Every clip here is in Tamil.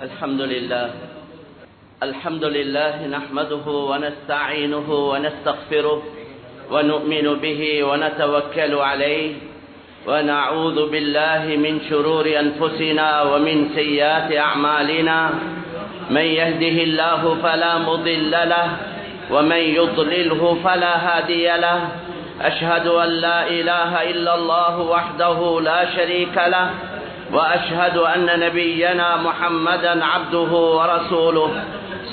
الحمد لله نحمده ونستعينه ونستغفره ونؤمن به ونتوكل عليه ونعوذ بالله من شرور أنفسنا ومن سيئات أعمالنا من يهده الله فلا مضل له ومن يضلله فلا هادي له أشهد أن لا إله إلا الله وحده لا شريك له وأشهد أن نبينا محمدا عبده ورسوله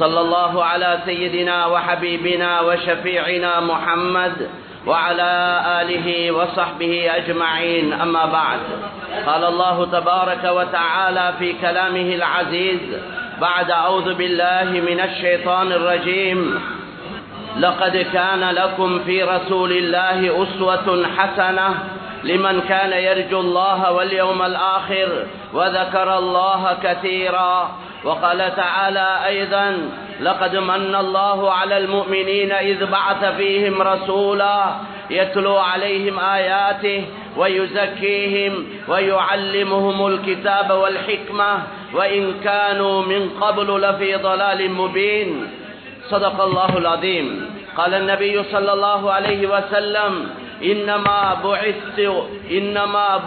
صلى الله على سيدنا وحبيبنا وشفيعنا محمد وعلى آله وصحبه أجمعين أما بعد قال الله تبارك وتعالى في كلامه العزيز بعد أعوذ بالله من الشيطان الرجيم لقد كان لكم في رسول الله أسوة حسنة لمن كان يرجو الله واليوم الآخر وذكر الله كثيرا وقال تعالى أيضا لقد من الله على المؤمنين إذ بعث فيهم رسولا يتلو عليهم آياته ويزكيهم ويعلمهم الكتاب والحكمة وإن كانوا من قبل لفي ضلال مبين صدق الله العظيم قال النبي صلى الله عليه وسلم إنما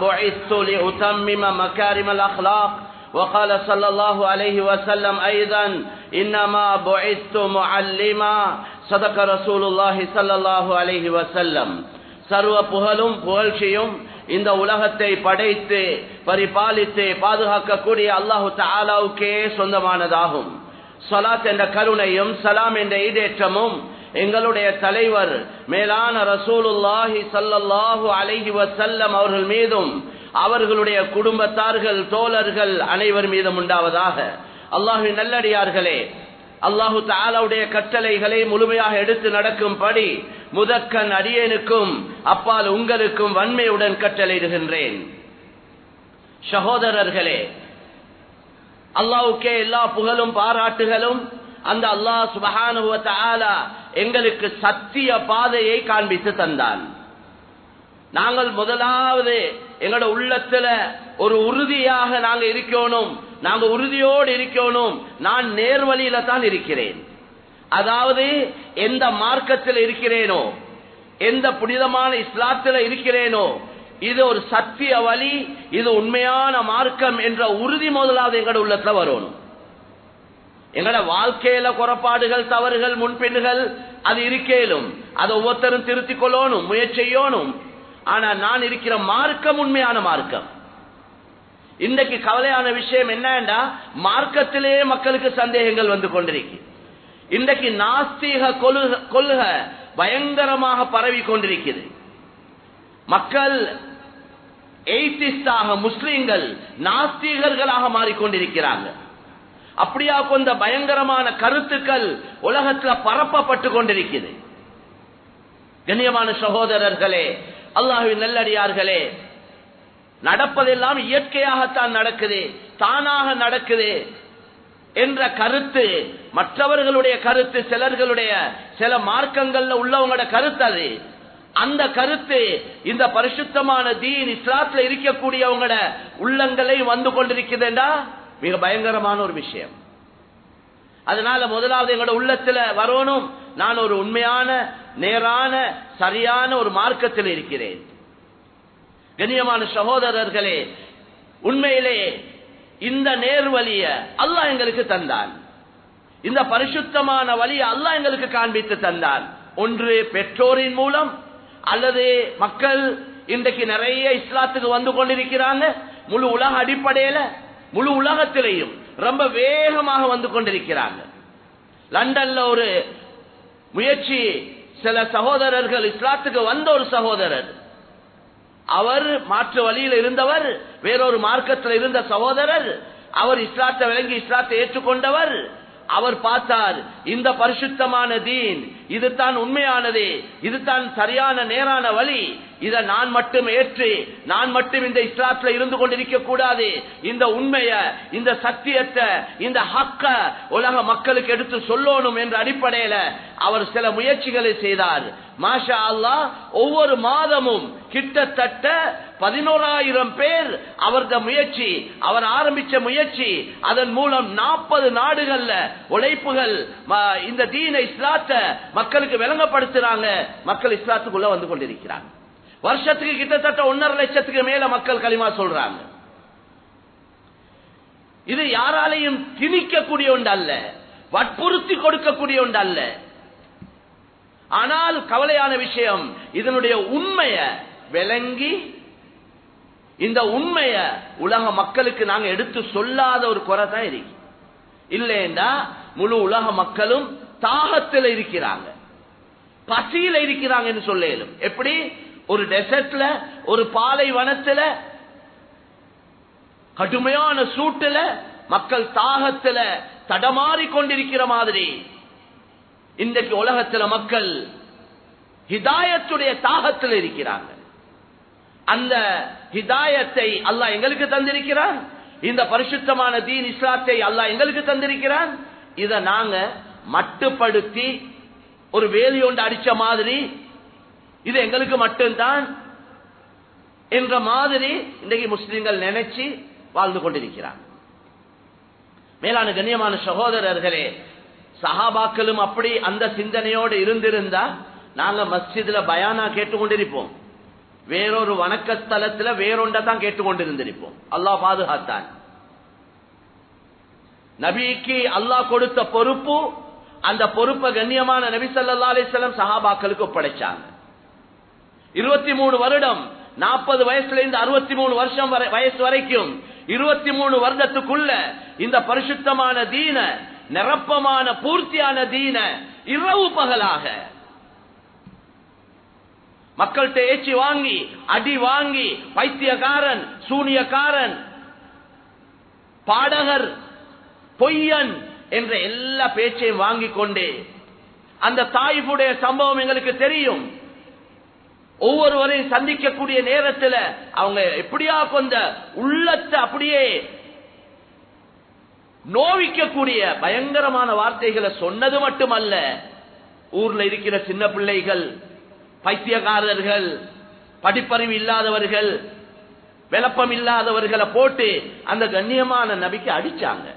بعثت لأتمم مكارم الأخلاق وقال صلى الله عليه وسلم أيضا إنما بعثت معلما صدق رسول الله صلى الله عليه وسلم சர்வ புகழும் புகழ்ச்சியும் இந்த உலகத்தை படைத்து பரிபாலித்து பாதுகாக்கக்கூடிய அல்லாஹு தஆலாவுக்கே சொந்தமானதாகும். ஸலாத் என்ற கருணையும் சலாம் என்ற ஈடேற்றமும் எங்களுடைய தலைவர் மேலான ரசூலுல்லாஹி ஸல்லல்லாஹு அலைஹி வஸல்லம் அவர்கள் மீதும் அவர்களுடைய குடும்பத்தார்கள் தோழர்கள் அனைவர் மீதும் உண்டாவதாக. அல்லாஹ்வின் நல்லடியார்களே, அல்லாஹு தஆலாவுடைய கட்டளைகளை முழுமையாக எடுத்து நடக்கும்படி முதற்கண் அடியேனுக்கும் அப்பால் உங்களுக்கும் வன்மையுடன் கட்டளையிடுகின்றேன். சகோதரர்களே, அல்லாஹ்வுக்கே எல்லா புகழும் பாராட்டுகளும். அந்த அல்லாஹ் சுப்ஹானஹு வ தஆலா எங்களுக்கு சத்திய பாதையை காண்பித்து தந்தான். நாங்கள் முதலாவது எங்களோட உள்ளத்துல ஒரு உறுதியாக நாங்க இருக்கணும், நாங்க உறுதியோடு இருக்கணும். நான் நேர்வழியில தான் இருக்கிறேன். அதாவது எந்த மார்க்கத்தில் இருக்கிறேனோ, எந்த புனிதமான இஸ்லாத்துல இருக்கிறேனோ, இது ஒரு சத்திய வழி, இது உண்மையான மார்க்கம் என்ற உறுதி முதலாவது எங்களோட உள்ளத்துல வரணும். எங்களோட வாழ்க்கையில குறைபாடுகள் தவறுகள் முன்பின்கள் அது இருக்கேலும், அதை ஒவ்வொருத்தரும் திருத்திக் கொள்ளணும், முயற்சி செய்யணும். ஆனா நான் இருக்கிற மார்க்கம் உண்மையான மார்க்கம். இன்றைக்கு கவலையான விஷயம் என்னன்னா, மார்க்கத்திலே மக்களுக்கு சந்தேகங்கள் வந்து கொண்டிருக்கு. இன்றைக்கு நாஸ்திக கொள்கை பயங்கரமாக பரவி கொண்டிருக்கிறது. மக்கள் எய்திஸ்டாக, முஸ்லிம்கள் நாஸ்திகர்களாக மாறிக்கொண்டிருக்கிறாங்க. அப்படியா கொண்ட பயங்கரமான கருத்துக்கள் உலகத்தில் பரப்பப்பட்டு கொண்டிருக்கிறது. கண்ணியமான சகோதரர்களே, அல்லாஹ்வின் நல்லடியார்களே, நடப்பதெல்லாம் இயற்கையாகத்தான் நடக்குது, தானாக நடக்குது என்ற கருத்து மற்றவர்களுடைய கருத்து, சிலர்களுடைய சில மார்க்கங்கள்ல உள்ளவங்களோட கருத்து. அது அந்த கருத்து இந்த பரிசுத்தமான தீன் இஸ்லாத்துல இருக்கக்கூடியவங்களோட உள்ளங்களை வந்து கொண்டிருக்குதுன்னா மிக பயங்கரமான ஒரு விஷயம். அதனால முதலாவது எங்களோட உள்ளத்துல வரணும், நான் ஒரு உண்மையான நேரான சரியான ஒரு மார்க்கத்தில் இருக்கிறேன். கண்ணியமான சகோதரர்களே, உண்மையிலே இந்த நேர்வழிய அல்லாஹ் எங்களுக்கு தந்தான். இந்த பரிசுத்தமான வழியை அல்லாஹ் எங்களுக்கு காண்பித்து தந்தான். ஒன்று பெற்றோரின் மூலம், அல்லது மக்கள் இன்றைக்கு நிறைய இஸ்லாத்துக்கு வந்து கொண்டிருக்கிறாங்க. முழு உலக அடிப்படையில முழு உலகத்திலேயும் ரொம்ப வேகமாக வந்து கொண்டிருக்கிறாங்க. லண்டன்ல ஒரு முயற்சி, சில சகோதரர்கள் இஸ்லாத்துக்கு வந்த ஒரு சகோதரர், அவர் மாற்று வழியில் இருந்தவர், வேறொரு மார்க்கத்தில் இருந்த சகோதரர், அவர் இஸ்லாத்தை விளங்கி இஸ்லாத்தை ஏற்றுக்கொண்டவர். அவர் பார்த்தார், இந்த பரிசுத்தமான தீன் இதுதான் உண்மையானது, இதுதான் சரியான நேரான வழி, இதை நான் மட்டும் ஏற்று நான் மட்டும் இந்த இஸ்லாத்துல இருந்து கொண்டிருக்க கூடாது. இந்த உண்மைய, இந்த சத்தியத்தை, இந்த ஹக்க உலக மக்களுக்கு எடுத்து சொல்லணும் என்ற அடிப்படையில அவர் சில முயற்சிகளை செய்தார். மாஷா அல்லாஹ், ஒவ்வொரு மாதமும் கிட்டத்தட்ட 11,000 பேர் அவரது முயற்சி, அவர் ஆரம்பிச்ச முயற்சி, அதன் மூலம் 40 நாடுகள்ல உழைப்புகள் இந்த தீன இஸ்லாத்தை மக்களுக்கு விளங்கப்படுத்துறாங்க. மக்கள் இஸ்லாத்துக்குள்ள வந்து கொண்டிருக்கிறாங்க. வருஷத்துக்கு கிட்டத்தட்ட 1.5 லட்சத்துக்கு மேல மக்கள் களிமா சொல்றாங்க. இது யாராலையும் திணிக்கக்கூடிய ஒன்று அல்ல, வற்புறுத்தி கொடுக்கக்கூடிய ஒன்று அல்ல. ஆனால் கவலையான விஷயம், இதனுடைய உண்மைய விளங்கி இந்த உண்மைய உலக மக்களுக்கு நாங்க எடுத்து சொல்லாத ஒரு குறை தான் இருக்கு. இல்லைண்டா முழு உலக மக்களும் தாகத்தில் இருக்கிறாங்க, பசியில இருக்கிறாங்கன்னு சொல்லும். எப்படி ஒரு டெசர்ட்ல, ஒரு பாலைவனத்துல, கடுமையான சூட்டுல மக்கள் தாகத்துல தடமாறி கொண்டிருக்கிற மாதிரி இன்றைக்கு உலகத்துல மக்கள் ஹிதாயத்துடைய தாகத்தில் இருக்கிறாங்க. அந்த ஹிதாயத்தை அல்லாஹ் எங்களுக்கு தந்திருக்கிறான். இந்த பரிசுத்தமான தீன் இஸ்லாத்தை அல்லாஹ் எங்களுக்கு தந்திருக்கிறான். இதை நாங்க மட்டுப்படுத்தி ஒரு வேலி ஒன்று அடிச்ச மாதிரி இது எங்களுக்கு மட்டும்தான் என்ற மாதிரி இன்றைக்கு முஸ்லிம்கள் நினைச்சு வாழ்ந்து கொண்டிருக்கிறார். மேலான கண்ணியமான சகோதரர்களே, சஹாபாக்களும் அப்படி அந்த சிந்தனையோடு இருந்திருந்தா நாங்க மஸ்ஜித்ல பயானா கேட்டுக்கொண்டிருப்போம், வேறொரு வணக்கஸ்தலத்துல வேறொண்ட தான் கேட்டுக்கொண்டிருந்திருப்போம். அல்லாஹ் பாதுகாத்தான். நபிக்கு அல்லாஹ் கொடுத்த பொறுப்பு, அந்த பொறுப்பை கண்ணியமான நபி ஸல்லல்லாஹு அலைஹி வஸல்லம் சஹாபாக்களுக்கு ஒப்படைச்சாங்க. 23 வருடம், 40 வயசுல இருந்து 63 வருஷம் வயசு வரைக்கும் 23 வருடத்துக்குள்ள இந்த பரிசுத்தமான தீன, நிரப்பமான பூர்த்தியான தீன இரவு பகலாக மக்கள்கிட்ட ஏச்சி வாங்கி, அடி வாங்கி, பைத்தியக்காரன், சூனியக்காரன், பாடகர், பொய்யன் என்ற எல்லா பேச்சையும் வாங்கி கொண்டு, அந்த தாயிஃபுடைய சம்பவம் எங்களுக்கு தெரியும். ஒவ்வொருவரையும் சந்திக்கக்கூடிய நேரத்தில் அவங்க எப்படியா கொண்ட உள்ளத்தை அப்படியே நோவிக்கக்கூடிய பயங்கரமான வார்த்தைகளை சொன்னது மட்டுமல்ல, ஊர்ல இருக்கிற சின்ன பிள்ளைகள், பைத்தியக்காரர்கள், படிப்பறிவு இல்லாதவர்கள், விளப்பம் இல்லாதவர்களை போட்டு அந்த கண்ணியமான நபிக்கு அடிச்சாங்க.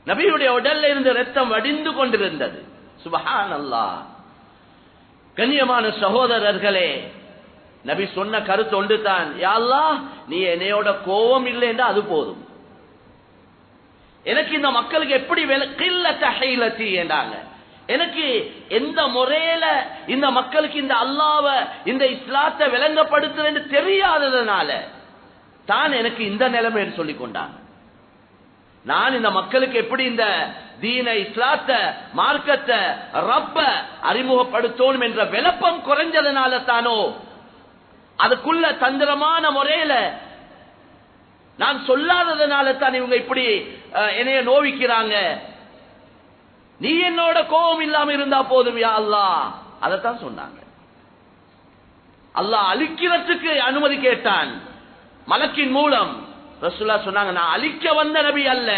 நபியுடைய உடல்ல இருந்து ரத்தம் வடிந்து கொண்டிருந்தது. சுப்ஹானல்லாஹ். கண்ணியமான சகோதரர்களே, நபி சொன்ன கருத்து ஒன்று தான், யா அல்லாஹ் நீ என்னையோட கோபம் இல்லைன்னா அது போதும், எனக்கு இந்த மக்களுக்கு எப்படி என்றாங்க, எனக்கு எந்த முறையில இந்த மக்களுக்கு இந்த அல்லாஹ்வ, இந்த இஸ்லாத்தை விளங்கப்படுத்துறேன்னு தெரியாததுனால தான் எனக்கு இந்த நிலைமை சொல்லிக் கொண்டாங்க. நான் இந்த மக்களுக்கு எப்படி இந்த தீன, இஸ்லாத்தை, மார்க்கத்தை, ரப்ப அறிமுகப்படுத்தணும் என்ற விளப்பம் குறைஞ்சதுனால தானோ, அதுக்குள்ள தந்திரமான முறையில நான் சொல்லாததுனால தான் இவங்க இப்படி என்னைய நோவிக்கிறாங்க. நீ என்னோட கோபம் இல்லாம இருந்தா போதும் யா அல்லாஹ், அதத்தான் சொன்னாங்க. அல்லாஹ் அழிக்கிறதுக்கு அனுமதி கேட்டான் மலக்கின் மூலம். ரசூலுல்லாஹ் சொன்னாங்க, நான் அழிக்க வந்த நபி அல்ல,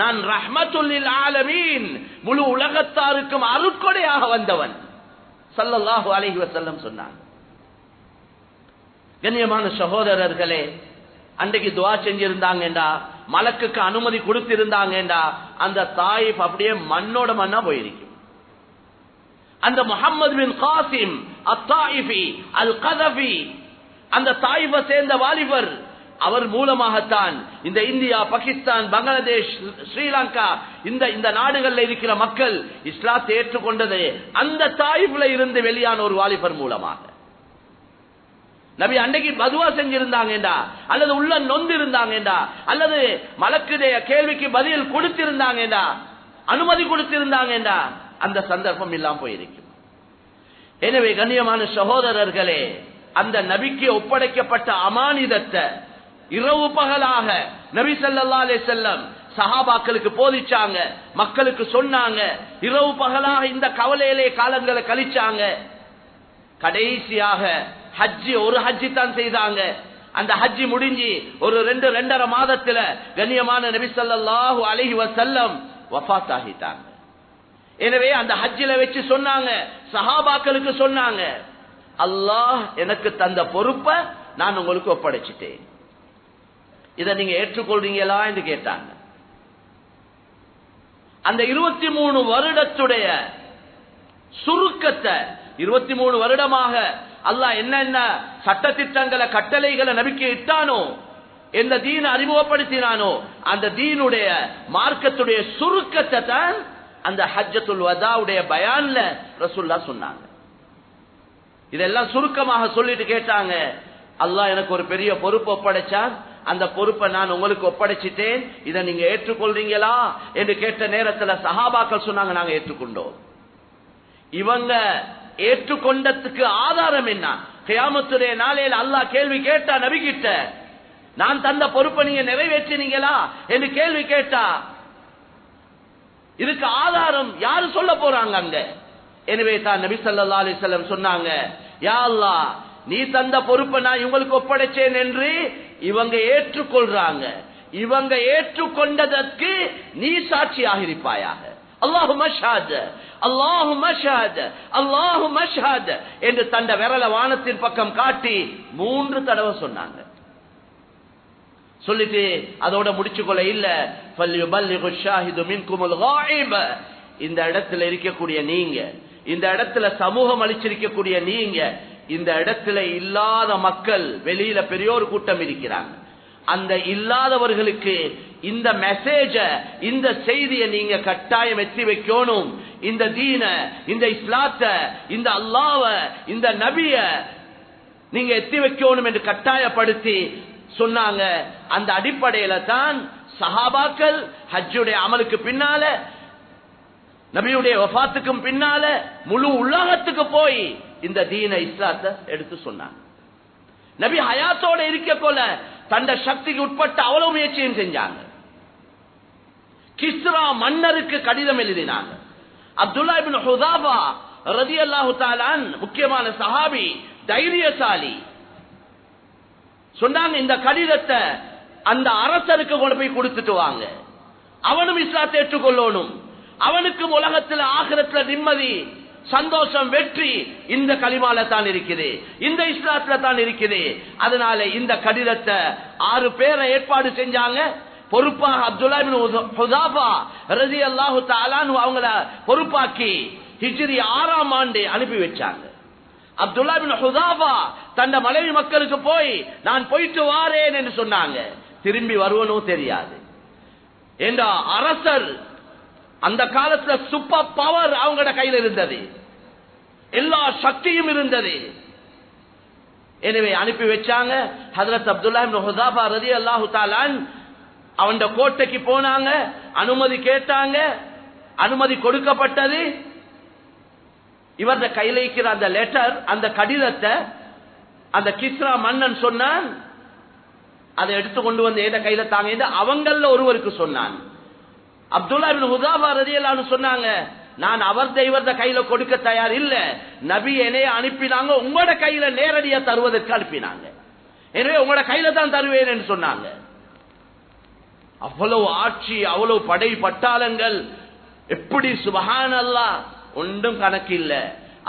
நான் ரஹ்மத்துல் லில் ஆலமீன், முழு உலகத்தாருக்கும் அருட்கொடையாக வந்தவன் ஸல்லல்லாஹு அலைஹி வஸல்லம் சொன்னாங்க. கண்ணியமான சகோதரர்களே, அன்றைக்கு துஆ செஞ்சிருந்தாங்கடா, மலக்குக்கு அனுமதி கொடுத்திருந்தாங்கடா, அந்த தாயிஃப் அப்படியே மண்ணோட மண்ணா போயிருக்கும். அந்த முஹம்மது பின் காசிம் அத்தாயிஃபி அல் கதஃபி, அந்த தாயிஃபை சேர்ந்த வாலிபர், அவர் மூலமாகத்தான் இந்த இந்தியா, பாகிஸ்தான், பங்களாதேஷ், ஸ்ரீலங்கா இந்த நாடுகளில் இருக்கிற மக்கள் இஸ்லாத்தை ஏற்றுக்கொண்டது அந்த தாயிஃப்ல இருந்து வெளியான ஒரு வாலிபர் மூலமாக. நபி அன்றைக்கு பதுவா செஞ்சிருந்தாங்கடா, அல்லது உள்ள நொந்து இருந்தாங்கடா, அல்லது மலக்குடைய கேள்விக்கு பதில் கொடுத்திருந்தாங்கடா, அனுமதி கொடுத்திருந்தாங்கடா, அந்த சந்தர்ப்பம் இல்லாம போயிருக்கும். எனவே கண்ணியமான சகோதரர்களே, அந்த நபிக்கு ஒப்படைக்கப்பட்ட அமானிதத்தை இரவு பகலாக நபி ஸல்லல்லாஹு அலைஹி வஸல்லம் சஹாபாக்களுக்கு போதிச்சாங்க, மக்களுக்கு சொன்னாங்க. இரவு பகலாக இந்த கவலையிலே காலங்களை கழிச்சாங்க. கடைசியாக ஹஜ்ஜி, ஒரு ஹஜ்ஜி தான் செய்தாங்க. அந்த ஹஜ்ஜி முடிஞ்சு ஒரு 2.5 மாதத்துல கண்ணியமான நபி ஸல்லல்லாஹு அலைஹி வஸல்லம் வஃபாத் ஆகிட்டாங்க. எனவே அந்த ஹஜ்ஜில வச்சு சொன்னாங்க, சஹாபாக்களுக்கு சொன்னாங்க, அல்லாஹ் எனக்கு தந்த பொறுப்பை நான் உங்களுக்கு ஒப்படைச்சிட்டேன், இதை நீங்க ஏற்றுக்கொள்றீங்களா என்று கேட்டாங்க. அந்த 23 வருடத்துடைய சுருக்கத்தை, 23 வருடமாக அல்லாஹ் என்னென்ன சட்டத்திட்டங்களை கட்டளைகளை நபிக்கு இட்டானோ, எந்த தீன அறிமுகப்படுத்தினானோ அந்த தீனுடைய மார்க்கத்துடைய சுருக்கத்தை தான் அந்த ஹஜ்ஜத்துல் வதாவுடைய பயான்ல ரசூலுல்லாஹ் சொன்னாங்க. இதெல்லாம் சுருக்கமாக சொல்லிட்டு கேட்டாங்க, அல்லாஹ் எனக்கு ஒரு பெரிய பொறுப்பு ஒப்படைச்சான், அந்த பொறுப்பை நான் உங்களுக்கு ஒப்படைச்சிட்டேன், இதை நீங்க ஏற்றுக்கொள்றீங்களா என்று கேட்ட நேரத்தில் சஹாபாக்கள் சொன்னாங்க, நாங்க ஏற்றுக்கொண்டோம். இவங்க ஏற்றுக்கொண்டதுக்கு ஆதாரம் என்ன? கியாமத்துடைய நாளையில் அல்லாஹ் கேள்வி கேட்டா நபி கிட்ட, நான் தந்த பொறுப்பை நீங்க நிறைவேற்றினீங்களா என்று கேள்வி கேட்டா இதுக்கு ஆதாரம் யாரு சொல்ல போறாங்க அங்க? எனவே தான் நபி ஸல்லல்லாஹு அலைஹி வஸல்லம் சொன்னாங்க, யா அல்லாஹ் நீ தந்த பொறுப்பை நான் இவங்களுக்கு ஒப்படைச்சேன் என்று இவங்க ஏற்றுக்கொள்றாங்க, இவங்க ஏற்றுக்கொண்டதற்கு நீ சாட்சியாக இருப்பாயாக. அல்லாஹும்ம ஷஹத், அல்லாஹும்ம ஷஹத், அல்லாஹும்ம ஷஹத் என்று தந்த விரல வானத்தின் பக்கம் காட்டி 3 தடவை சொன்னாங்க. சொல்லிட்டு அதோட முடிச்சுக்கொள்ள இல்ல, ஃபல்யுபல்லிகு ஷாஹிது மின்குமுல் காயிப், இந்த இடத்துல இருக்கக்கூடிய நீங்க, இந்த இடத்துல சமூகம் அளிச்சிருக்கக்கூடிய நீங்க, இந்த இடத்துல இல்லாத மக்கள் வெளியில பெரியோர் கூட்டம் இருக்கிறாங்க, அந்த இல்லாதவர்களுக்கு இந்த மெசேஜ, இந்த செய்தியை நீங்க கட்டாயம் எத்தி வைக்கணும். இந்த தீன, இந்த இஸ்லாத்த, இந்த அல்லாஹ்வ, இந்த நபிய நீங்க எத்தி வைக்கணும் என்று கட்டாயப்படுத்தி சொன்னாங்க. அந்த அடிப்படையில தான் சஹாபாக்கள் ஹஜ்ஜுடைய அமலுக்கு பின்னால, நபியுடைய வஃபாத்துக்கும் பின்னால முழு உலகத்துக்கு போய் இந்த தீன இஸ்லாத்தை எடுத்து சொன்னாங்க. நபி ஹயாத்தோட இருக்க போல தந்த சக்திக்கு உட்பட்ட அவ்வளவு முயற்சியும் செஞ்சாங்க. கிஸ்ரா மன்னருக்கு கடிதம் எழுதினாங்க. அப்துல்லா இப்னு ஹுதாபா ரலியல்லாஹு தஆலா முக்கியமான சஹாபி, தைரியசாலி, சொன்னாங்க இந்த கடிதத்தை அந்த அரசருக்கு கொண்டு போய் கொடுத்துட்டு வாங்க, அவனும் இஸ்லாத்தை ஏற்றுக்கொள்ளணும், அவனுக்கும் உலகத்தில் ஆகிரத்தில் நிம்மதி, சந்தோஷம், வெற்றி இந்த கலிமால தான் இருக்குது, இந்த இஸ்லாத்துல தான் இருக்குது. அதனால இந்த கடிதத்தை 6 பேரை ஏற்பாடு செஞ்சாங்க. பொறுப்பாக அப்துல்லா இப்னு ஹுதாபா ரலியல்லாஹு தஆலா அவங்கள பொறுப்பாக்கி ஹிஜ்ரி 6ஆம் ஆண்டு அனுப்பி வச்சாங்க. அப்துல்லா இப்னு ஹுதாபா தந்த மனைவி மக்களுக்கு போய் நான் போயிட்டு வாரேன் என்று சொன்னாங்க. திரும்பி வருவனும் தெரியாது. என்ற அரசர் அந்த காலத்துல சூப்பர் பவர் அவங்களோட கையில் இருந்தது, எல்லா சக்தியும் இருந்தது. எனவே அனுப்பி வச்சாங்க. ஹஜ்ரத் அப்துல்லா இப்னு ஹுதாபா ரலியல்லாஹு தஆலா அவன் கோட்டைக்கு போனாங்க, அனுமதி கேட்டாங்க, அனுமதி கொடுக்கப்பட்டது. இவரது கையில் இருக்கிற அந்த லெட்டர், அந்த கடிதத்தை அந்த கிஸ்ரா மன்னன் சொன்னான், அதை எடுத்து கொண்டு வந்து ஏத கையில தாங்க அவங்கள ஒருவருக்கு சொன்னான். அப்துல்லா இப்னு ஹுதாபா ரலியல்லாஹு அன்ஹு சொன்னாங்க, நான் அவர் இவரது கையில கொடுக்க தயார் இல்ல, நபி என்னைய அனுப்பினாங்க, உங்களோட கையில நேரடியா தருவதற்கு அனுப்பினாங்க, எனவே உங்களோட கையில தான் தருவேன் என்று சொன்னாங்க. அவ்வளவு ஆட்சி, அவ்வளவு படை பட்டாளங்கள், எப்படி சுப்ஹானல்லாஹ், ஒன்றும் கணக்கு இல்ல.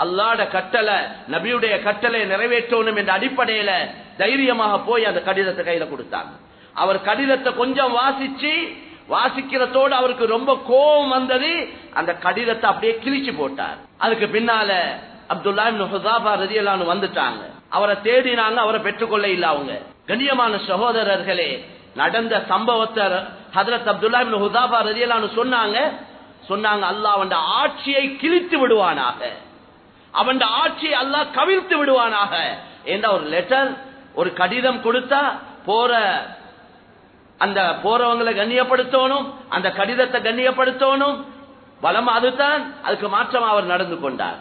அல்லாஹ்வுடைய கட்டளை, நபியுடைய கட்டளை நிறைவேற்றணும் என்ற அடிப்படையில தைரியமாக போய் அந்த கடிதத்தை கையில கொடுத்தாங்க. அவர் கடிதத்தை கொஞ்சம் வாசிக்கிறதோடு அவருக்கு ரொம்ப கோபம் வந்தது. அந்த கடிதத்தை அப்படியே கிழிச்சு போட்டார். அதுக்கு பின்னால அப்துல்லா இப்னு ஹுதாபா ரலியல்லாஹு அன்ஹு வந்துட்டாங்க. அவரை தேடினாங்க, அவரை பெற்றுக்கொள்ள இல்ல. அவங்க கண்ணியமான சகோதரர்களே, நடந்த சம்பவத்தை ஹஜ்ரத் அப்துல்லா இப்னு ஹுதாபா ரலியல்லாஹு அன்ஹு சொன்னாங்க, அல்லாஹ் அவன் ஆட்சியை கிழித்து விடுவானாக, அவன் ஆட்சியை அல்லாஹ் கவிழ்த்து விடுவானாக என்ற ஒரு லெட்டர், ஒரு கடிதம் கொடுத்தா அந்த போறவங்களை கண்ணியப்படுத்தணும், அந்த கடிதத்தை கண்ணியப்படுத்தணும், பலம் அதுதான். அதுக்கு மாற்றமா அவர் நடந்து கொண்டார்.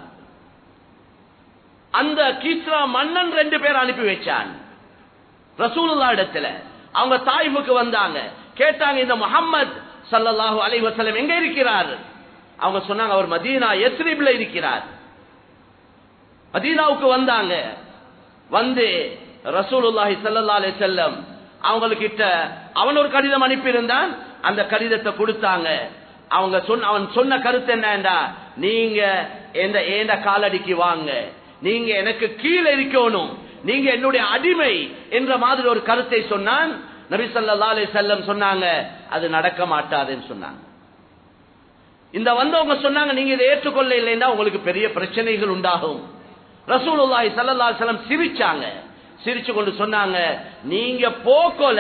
அந்த கிஸ்ரா மன்னன் 2 பேர் அனுப்பி வச்சான் ரசூலுல்லாஹ் இடத்துல. அவங்க தாயிஃபுக்கு வந்தாங்க, கேட்டாங்க இந்த முஹம்மது ஸல்லல்லாஹு அலைஹி வஸல்லம் எங்க இருக்கிறார்? அவங்க சொன்னாங்க, அவர் மதீனா யஸ்ரிப்ல இருக்கிறார். மதீனாவுக்கு வந்தாங்க. வந்து ரசூலுல்லாஹி ஸல்லல்லாஹு அலைஹி வஸல்லம் அவங்ககிட்ட அவன் ஒரு கடிதம் அனுப்பியிருந்தான், அந்த கடிதத்தை கொடுத்தாங்க. அவன் சொன்ன கருத்து என்னண்டா, நீங்க ஏண்ட காலடிக்கு வாங்க, நீங்க எனக்கு கீழே இருக்கணும், நீங்க என்னுடைய அடிமை என்ற மாதிரி ஒரு கருத்தை சொன்னான். நபி ஸல்லல்லாஹு அலைஹி வஸல்லம் சொன்னாங்க, அது நடக்க மாட்டாதுன்னு சொன்னாங்க. இந்த வந்தவங்க சொன்னாங்க, நீங்க இதை ஏற்றுக்கொள்ள இல்லைன்னா உங்களுக்கு பெரிய பிரச்சனைகள் உண்டாகும். ரசூலுல்லாஹி ஸல்லல்லாஹு அலைஹி வஸல்லம் சிரிச்சாங்க. சிரிச்சு கொண்டு சொன்னாங்க, நீங்க போக்கோல,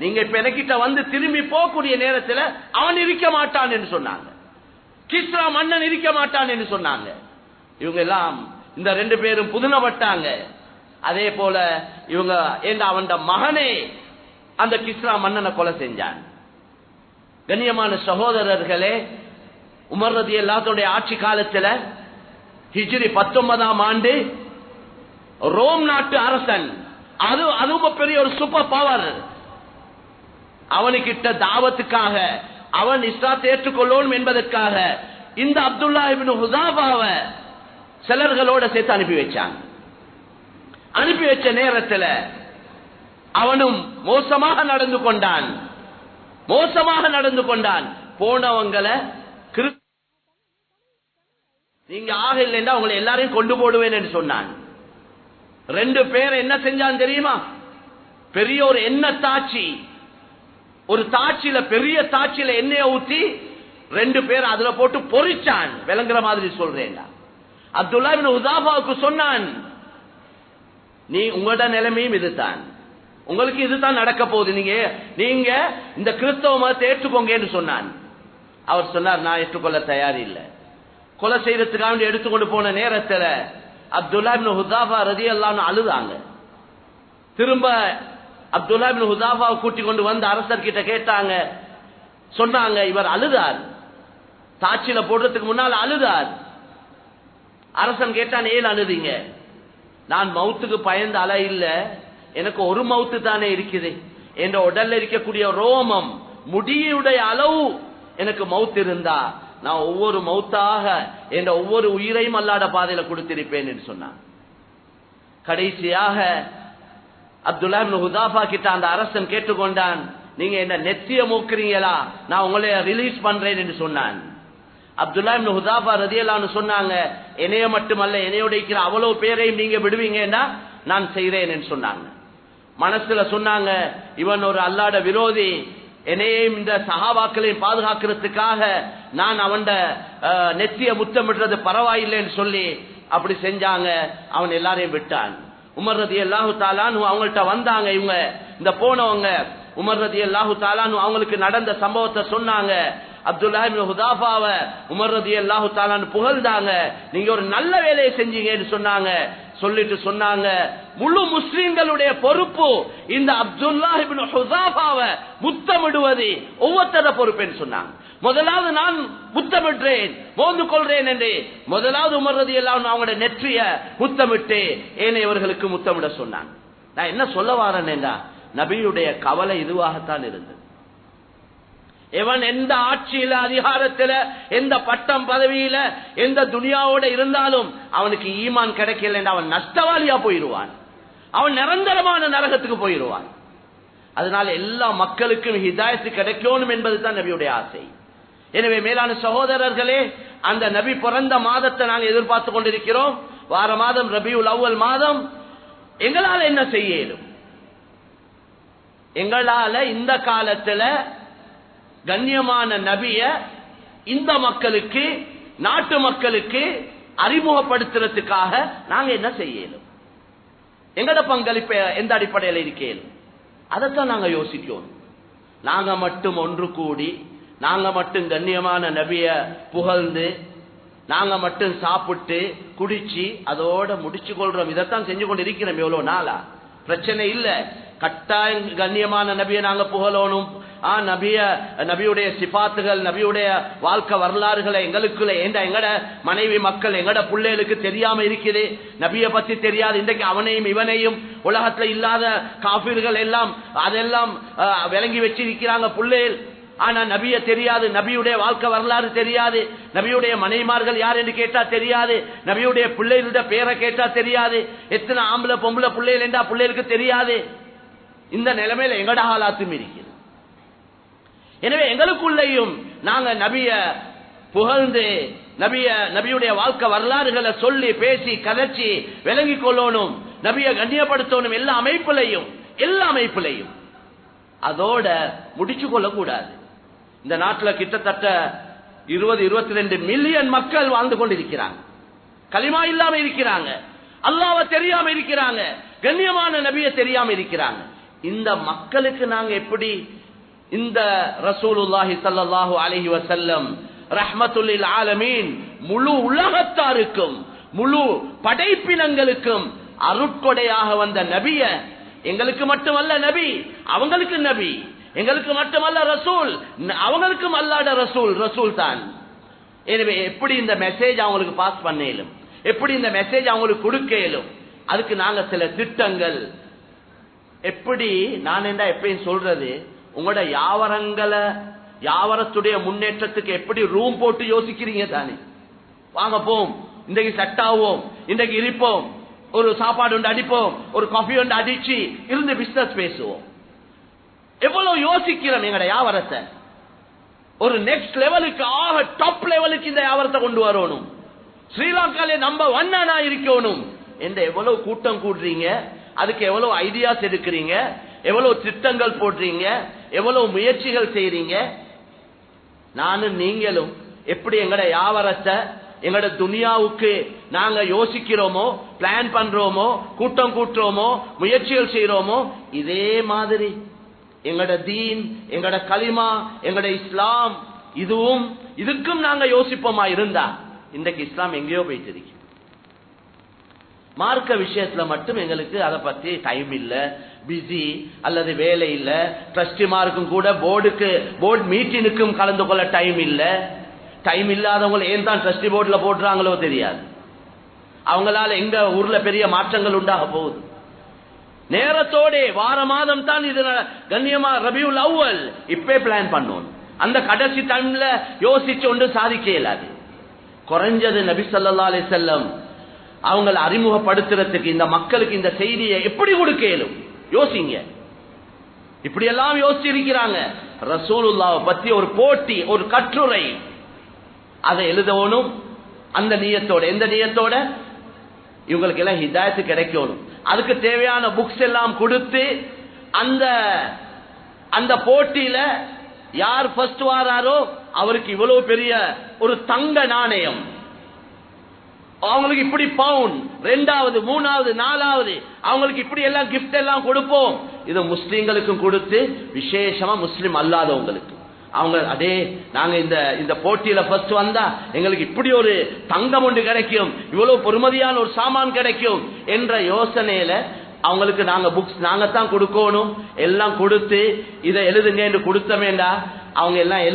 நீங்க இப்ப எனக்கிட்ட வந்து திரும்பி போகக்கூடிய நேரத்தில் அவன் இருக்க மாட்டான் என்று சொன்னாங்க. கிஸ்ரா மன்னன் இருக்க மாட்டான் என்று சொன்னாங்க. இவங்க எல்லாம் இந்த 2 பேரும் புதுனப்பட்டாங்க. அதே போல இவங்க அவன் மகனே அந்த கிஸ்ரா மன்னனை கொலை செஞ்சான். கண்ணியமான சகோதரர்களே, உமர் ரலியல்லாஹு ஆட்சி காலத்தில் ஹிஜ்ரி 19ஆம் ஆண்டு ரோம் நாட்டு அரசன், அதுவும் பெரிய ஒரு சூப்பர் பவர், அவனுக்கிட்ட தாவத்துக்காக அவன் இஸ்லாத்தை ஏற்றுக்கொள்ளணும் என்பதற்காக இந்த அப்துல்லா இப்னு ஹுஸாஃபாவை சிலர்களோட சேர்த்து அனுப்பி வச்சான். அனுப்பி வச்ச நேரத்தில் அவனும் மோசமாக நடந்து கொண்டான். போனவங்களை நீங்க ஆக இல்லைன்னா உங்களை எல்லாரையும் கொண்டு போடுவேன் என்று சொன்னான். 2 பேர் என்ன செஞ்சான் தெரியுமா? பெரிய ஒரு எண்ணெய் தாச்சி, ஒரு தாச்சியில, பெரிய தாச்சியில எண்ணெயை ஊத்தி 2 பேர் அதுல போட்டு பொரிச்சான். விளங்குற மாதிரி சொல்றேன். அப்துல்லா இப்னு ஹுஸாஃபாவுக்கு சொன்னான், நீ உங்களோட நிலைமையும் இதுதான், உங்களுக்கு இதுதான் நடக்க போகுது, நீங்க இந்த கிறிஸ்தவ மதத்தை ஏற்றுக்கோங்கன்னு சொன்னான். அவர் சொன்னார், நான் ஏற்றுக்கொள்ள தயார் இல்லை. கொலை செய்யறதுக்காக எடுத்துக்கொண்டு போன நேரத்தில் அப்துல்லா இப்னு ஹுஸாஃபா ரலியல்லாஹு அன்ஹு அழுதாங்க. திரும்ப அப்துல்லா இப்னு ஹுஸாஃபாவை கூட்டி கொண்டு வந்து அரசர் கிட்ட கேட்டாங்க. சொன்னாங்க, இவர் அழுதார், தாச்சில போடுறதுக்கு முன்னால் அழுதார். அரசன் கேட்டான், ஏன் அழுதீங்க? நான் மவுத்துக்கு பயந்து அழ இல்ல, எனக்கு ஒரு மவுத்து தானே இருக்குது. என்ற உடல்ல இருக்கக்கூடிய ரோமம் முடியுடைய அளவு எனக்கு மவுத்து இருந்தா நான் ஒவ்வொரு மவுத்தாக என்ற ஒவ்வொரு உயிரையும் அல்லாஹ்வுடைய பாதையில கொடுத்திருப்பேன் என்று சொன்னான். கடைசியாக அப்துல்லா இப்னு ஹுஸாஃபா கிட்ட அந்த அரசன் கேட்டுக்கொண்டான், நீங்க என்ன நெத்திய மூக்குறீங்களா, நான் உங்களை ரிலீஸ் பண்றேன் என்று சொன்னான். அப்துல்லா இப்னு ஹுஸாஃபா ரலியல்லாஹு அன்ஹு சொன்னாங்க, என்னைய மட்டுமல்ல, என்னையோட இருக்கிற அவ்வளவு பேரையும் நீங்க விடுவீங்கன்னா நான் செய்றேன் என்று சொன்னாங்க. மனசுல சொன்னாங்க, இவன் ஒரு அல்லாஹ்வுடைய விரோதி, என்னையும் இந்த சஹாபாக்களையும் பாதுகாக்கிறதுக்காக நான் அவன் நெத்திய முத்தமிடுறது பரவாயில்லைன்னு சொல்லி அப்படி செஞ்சாங்க. அவன் எல்லாரையும் விட்டான். உமர் ரலியல்லாஹு தஆலா அன்ஹு அவங்கள்ட்ட வந்தாங்க. இவங்க இந்த போனவங்க உமர் ரலியல்லாஹு தஆலா அன்ஹு அவங்களுக்கு நடந்த சம்பவத்தை சொன்னாங்க. அப்துல்லா இப்னு ஹுஸாஃபாவை உமர் ரலியல்லாஹு தஆலா அன்ஹு புகழ்ந்தாங்க. நீங்க ஒரு நல்ல வேலையை செஞ்சீங்கன்னு சொன்னாங்க. சொல்லிட்டு சொன்னாங்க, முழு முஸ்லிம்களுடைய பொறுப்பு இந்த அப்துல்லா இப்னு ஹுஸாஃபாவை முத்தமிடுவது ஒவ்வொருத்தர பொறுப்புன்னு சொன்னாங்க. முதலாவது நான் முத்தமிடுறேன், மோந்து கொள்றேன் என்று முதலாவது உமர் ரலியல்லாஹு அன்ஹு அவங்களுடைய நெற்றிய முத்தமிட்டு ஏனையவர்களுக்கு முத்தமிட சொன்னாங்க. நான் என்ன சொல்ல வாரேன்னா, நபியுடைய கவலை இதுவாகத்தான் இருந்தது. எவன் எந்த ஆட்சியில, அதிகாரத்தில், எந்த பட்டம் பதவியில, எந்த துனியாவோட இருந்தாலும் அவனுக்கு ஈமான் கிடைக்கல என்று அவன் நஷ்டவாளியா போயிடுவான், அவன் நிரந்தரமான நரகத்துக்கு போயிடுவான். அதனால எல்லா மக்களுக்கும் ஹிதாயத்து கிடைக்கணும் என்பதுதான் நபியுடைய ஆசை. எனவே மேலான சகோதரர்களே, அந்த நபி பிறந்த மாதத்தை நாங்கள் எதிர்பார்த்து கொண்டிருக்கிறோம். வார மாதம் ரபியுல் அவ்வல் மாதம். எங்களால் என்ன செய்ய இயலும்? எங்களால இந்த காலத்துல கண்ணியமான நபிய இந்த மக்களுக்கு, நாட்டு மக்களுக்கு அறிமுகப்படுத்துறதுக்காக நாங்க என்ன செய்யணும்? எங்கட பங்களிப்பு எந்த அடிப்படையில் இருக்கேன்? அதைத்தான் நாங்க யோசிக்கணும். நாங்க மட்டும் ஒன்று கூடி, நாங்க மட்டும் கண்ணியமான நபிய புகழ்ந்து, நாங்க மட்டும் சாப்பிட்டு குடிச்சு அதோட முடிச்சு கொள்றோம். இதைத்தான் செஞ்சு கொண்டு இருக்கிறோம் எவ்வளவு நாளா. பிரச்சனை இல்ல, கட்டாயம் கண்ணியமான நபியை நாங்க புகழணும். நபியுடைய சிபாத்துகள், நபியுடைய வாழ்க்கை வரலாறுகளை எங்களுக்குள்ள எங்கட மனைவி மக்கள், எங்கட பிள்ளைகளுக்கு தெரியாம இருக்குது. நபியை பத்தி தெரியாது. இன்றைக்கு அவனையும் இவனையும் உலகத்துல இல்லாத காஃபிர்கள் எல்லாம் அதெல்லாம் விளங்கி வச்சிருக்கிறாங்க பிள்ளைகள். ஆனா நபிய தெரியாது, நபியுடைய வாழ்க்கை வரலாறு தெரியாது, நபியுடைய மனைவிமார்கள் யார் என்று கேட்டா தெரியாது, நபியுடைய பிள்ளைகளுடைய பேரை கேட்டா தெரியாது, எத்தனை ஆம்பளை பொம்பளை பிள்ளைகள் என்றா பிள்ளைகளுக்கு தெரியாது. இந்த நிலைமையில எங்கட ஹாலாத்தும் இருக்குது. எனவே எங்களுக்குள்ளேயும் நாங்க நபிய புகழ்ந்து நபியுடைய வாழ்க்கை வரலாறுகளை சொல்லி பேசி கதைச்சி விளங்கிக் கொள்ளணும், நபியை கண்ணியப்படுத்தணும். எல்லா அமைப்பிலையும் அதோட முடிச்சு கொள்ள கூடாது. இந்த நாட்டில் கிட்டத்தட்ட 20-22 மில்லியன் மக்கள் வாழ்ந்து கொண்டிருக்கிறாங்க. கலிமா இல்லாம இருக்கிறாங்க, அல்லாஹ்வை தெரியாம இருக்கிறாங்க, கண்ணியமான நபியை தெரியாம இருக்கிறாங்க. இந்த மக்களுக்கு நாங்க எப்படி இந்த ரசூலுல்லாஹி ஸல்லல்லாஹு அலைஹி வஸல்லம் ரஹ்மத்துல் லில் ஆலமீன் முழு உலகத்தாருக்கும் முழு படைப்பினங்களுக்கும் அருட்கொடையாக வந்த நபிய, எங்களுக்கு மட்டுமல்ல நபி, அவங்களுக்கு நபி, எங்களுக்கு மட்டுமல்ல ரசூல், அவங்களுக்கும் அல்லாஹ்ட ரசூல் தான். எனவே எப்படி இந்த மெசேஜ் அவங்களுக்கு பாஸ் பண்ண இயலும், எப்படி இந்த மெசேஜ் அவங்களுக்கு கொடுக்க இயலும், அதுக்கு நாங்க சில திட்டங்கள். எப்படி நான் என்ன எப்பயும் சொல்றது, உங்களோட வியாபாரத்துடைய முன்னேற்றத்துக்கு எப்படி ரூம் போட்டு யோசிக்கிறீங்க தானே. வாங்க போம், இன்றைக்கு செட் ஆவோம், இன்றைக்கு இருப்போம், ஒரு சாப்பாடு ஒன்று அடிப்போம், ஒரு காஃபி ஒன்று அடிச்சு இருந்து பிசினஸ் பேசுவோம். எவ்வளவு யோசிக்கிறோம் எங்கட வியாபாரத்தை ஒரு நெக்ஸ்ட் லெவலுக்கு, ஆக டாப் லெவலுக்கு இந்த வியாபாரத்தை கொண்டு வரணும், ஸ்ரீலங்காலே நம்பர் 1 இருக்கணும் என்ற எவ்வளவு கூட்டம் கூடுறீங்க, அதுக்கு எவ்வளவு ஐடியாஸ் எடுக்கிறீங்க, எவ்வளவு திட்டங்கள் போடுறீங்க, எவ்வளவு முயற்சிகள் செய்றீங்க. நானும் நீங்களும் எப்படி எங்கட வியாபாரத்தை எங்கட துனியாவுக்கு நாங்க யோசிக்கிறோமோ, பிளான் பண்றோமோ, கூட்டம் கூட்டுறோமோ, முயற்சிகள் செய்யறோமோ, இதே மாதிரி எங்கட தீன், எங்கட கலிமா, எங்கட இஸ்லாம், இதுக்கும் நாங்க யோசிப்போமா இருந்தா இன்றைக்கு இஸ்லாம் எங்கேயோ போயிட்டு இருக்கு. மார்க்க விஷயத்துல மட்டும் எங்களுக்கு அதை பத்தி டைம் இல்ல, பிஸி அல்லது வேலை இல்ல. ட்ரஸ்டிமாருக்கும் கூட போர்டு மீட்டிங்குக்கும் கலந்து கொள்ள டைம் இல்ல. டைம் இல்லாதவங்க ஏன் தான் ட்ரஸ்டி போர்டுல போடுறாங்களோ தெரியாது. அவங்களால எங்க ஊர்ல பெரிய மாற்றங்கள் உண்டாக போகுது. நேரத்தோட வார மாதம் தான் இது கண்ணியமா ரபியுல் அவ்வல் இப்பே பிளான் பண்ணணும். அந்த கடைசி டைம்ல யோசிச்சு ஒன்று சாதிக்க இயலாது. குறைஞ்சது நபி ஸல்லல்லாஹு அலைஹி வஸல்லம் அவங்களை அறிமுகப்படுத்துறதுக்கு இந்த மக்களுக்கு இந்த செய்தியை எப்படி கொடுக்க இயலும் யோசிங்க. இப்படி எல்லாம் யோசிச்சிருக்கிறாங்க. ரசூலுல்லாஹ் பத்தி ஒரு போட்டி, ஒரு கட்டுரை, அதை எழுதணும். அந்த நியத்தோட, எந்த நியத்தோட, இவங்களுக்கு எல்லாம் ஹிதாயத்து கிடைக்கணும். அதுக்கு தேவையான புக்ஸ் எல்லாம் கொடுத்து அந்த போட்டியில யார் ஃபர்ஸ்ட் வாராரோ அவருக்கு இவ்வளவு பெரிய ஒரு தங்க நாணயம், அவங்களுக்கு இப்படி பவுன், 2வது 3வது 4வது அவங்களுக்கு இப்படி எல்லாம் கிஃப்ட் எல்லாம் கொடுப்போம். இது முஸ்லிம்களுக்கும் கொடுத்து விசேஷமா முஸ்லிம் அல்லாதவங்களுக்கு அவங்க அதே நாங்க இந்த போட்டியில ஃபர்ஸ்ட் வந்தா எங்களுக்கு இப்படி ஒரு தங்கம் ஒன்று கிடைக்கும், இவ்வளவு பொறுமதியான ஒரு சாமான் கிடைக்கும் என்ற யோசனையில அவங்களுக்கு நாங்க புக்ஸ் நாங்க தான் கொடுக்கணும். எல்லாம் கொடுத்து இதை எழுதுங்க என்று கொடுத்தமேண்டா அவங்க எல்லாம்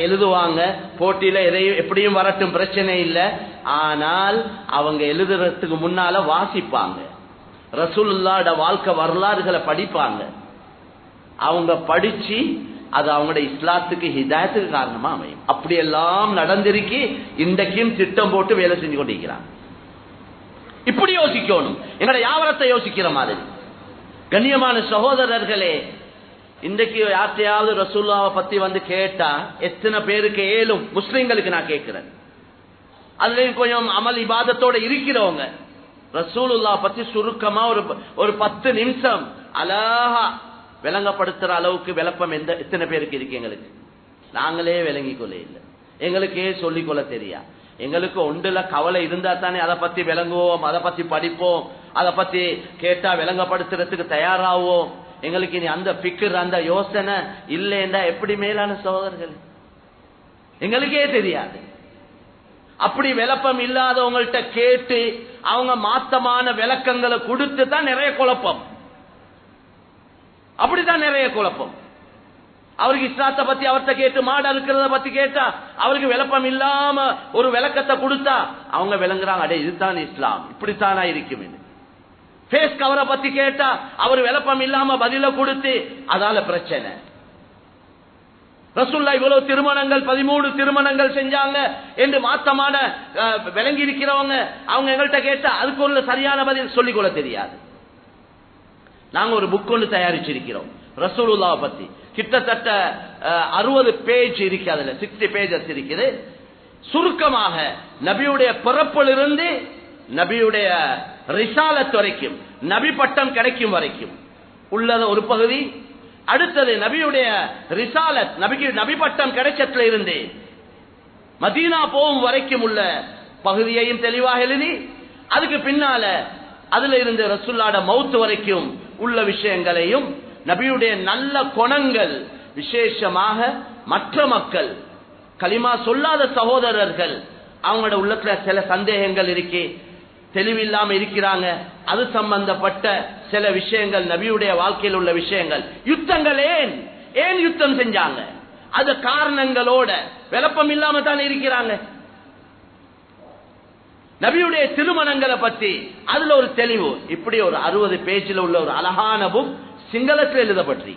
எழுதுவாங்க. போட்டியில எதையும் எப்படியும் வரட்டும், பிரச்சனை இல்லை. ஆனால் அவங்க எழுதுறதுக்கு முன்னால வாசிப்பாங்க, ரசூலுல்லாஹ்வோட வாழ்க்கை வரலாறுகளை படிப்பாங்க. அவங்க படிச்சு அது அவங்களுடைய இஸ்லாத்துக்கு ஹிதாயத்துக்கு காரணமா அமையும். அப்படியெல்லாம் நடந்திருக்கு. இன்றைக்கும் திட்டம் போட்டு வேலை செஞ்சு கொண்டிருக்கிறாங்க. இப்படி யோசிக்கணும், எங்களுடைய வியாபாரத்தை யோசிக்கிற மாதிரி. கண்ணியமான சகோதரர்களே, இன்றைக்கு யார்த்தையாவது ரசூலுல்லாஹ்வை பத்தி வந்து கேட்டா எத்தனை பேருக்கு ஏலும்? முஸ்லிம்களுக்கு நான் கேட்கிறேன், அதுலயும் கொஞ்சம் அமல் இபாதத்தோட இருக்கிறவங்க ரசூலுல்லாஹ் பத்தி சுருக்கமா ஒரு 10 நிமிஷம் அழகா விளங்கப்படுத்துற அளவுக்கு விளப்பம் எத்தனை பேருக்கு இருக்கு? எங்களுக்கு நாங்களே விளங்கிக் கொள்ள இல்லை, எங்களுக்கே சொல்லிக்கொள்ள தெரியா. எங்களுக்கு ஒன்றுல கவலை இருந்தா தானே அதை பத்தி விளங்குவோம், அதை பத்தி படிப்போம், அதை பத்தி கேட்டா விளங்கப்படுத்துறதுக்கு தயாராவோம். எங்களுக்கு இனி அந்த பிக்கர், அந்த யோசனை இல்லைண்டா எப்படி மேலான சகோதரர்கள்? எங்களுக்கே தெரியாது. அப்படி விளப்பம் இல்லாதவங்கள்ட்ட கேட்டு அவங்க மாத்தமான விளக்கங்களை கொடுத்து தான் நிறைய குழப்பம். அப்படித்தான் நிறைய குழப்பம். அவருக்கு இஸ்லாத்தை பத்தி அவர்கிட்ட கேட்டு மாடு இருக்கிறத பத்தி கேட்டா அவருக்கு விளப்பம் இல்லாம ஒரு விளக்கத்தை கொடுத்தா அவங்க விளங்குறாங்க, அடே இதுதான் இஸ்லாம், இப்படித்தானா இருக்கும். ஃபேஸ் கவரை பத்தி கேட்டா அவர் விளப்பம் இல்லாம பதில கொடுத்து அதால பிரச்சனை. ரசூலுல்லாஹ் இவ்வளவு திருமணங்கள் 13 திருமணங்கள் செஞ்சாங்க என்று மாத்தமான விளங்கி இருக்கிறவங்க அவங்க எங்கள்கிட்ட கேட்டா அதுக்கு ஒரு சரியான பதில் சொல்லிக்கொள்ள தெரியாது. நாங்க ஒரு புக் ஒன்று தயாரிச்சிருக்கிறோம் ரசூலுல்லாஹ் பத்தி. கிட்டத்தட்ட 60 பேஜ் இருக்கு, அதுல 60 பேஜஸ் இருக்குது. சுருக்கமாக நபியுடைய பிறப்பிலிருந்து நபியுடைய ரிசாலத் வரைக்கும், நபி பட்டம் கிடைக்கும் வரைக்கும் உள்ளத ஒரு பகுதி. அடுத்தது நபியுடைய ரிசாலத், நபி பட்டம் கிடைச்சதுல இருந்து மதீனா போகும் வரைக்கும் உள்ள பகுதியையும் தெளிவாக எழுதி, அதுக்கு பின்னால அதுல இருந்து ரசூலுல்லாஹ்ட மௌத் வரைக்கும் உள்ள விஷயங்களையும், நபியுடைய நல்ல குணங்கள், விசேஷமாக மற்ற மக்கள் கலிமா சொல்லாத சகோதரர்கள் அவங்களோட உள்ளத்துல சில சந்தேகங்கள் இருக்கே, தெளிவில்லாம இருக்கிறாங்க, அது சம்பந்தப்பட்ட சில விஷயங்கள், நபியுடைய வாழ்க்கையில் உள்ள விஷயங்கள். யுத்தங்கள் ஏன் யுத்தம் செஞ்சாங்க, அது காரணங்களோட விளப்பம் இல்லாம தான் இருக்கிறாங்க. நபியுடைய திருமணங்களை பத்தி அதுல ஒரு தெளிவு, இப்படி ஒரு 60 பேஜில் உள்ள ஒரு அழகான புக் சிங்களத்தில் எழுதப்பட்டு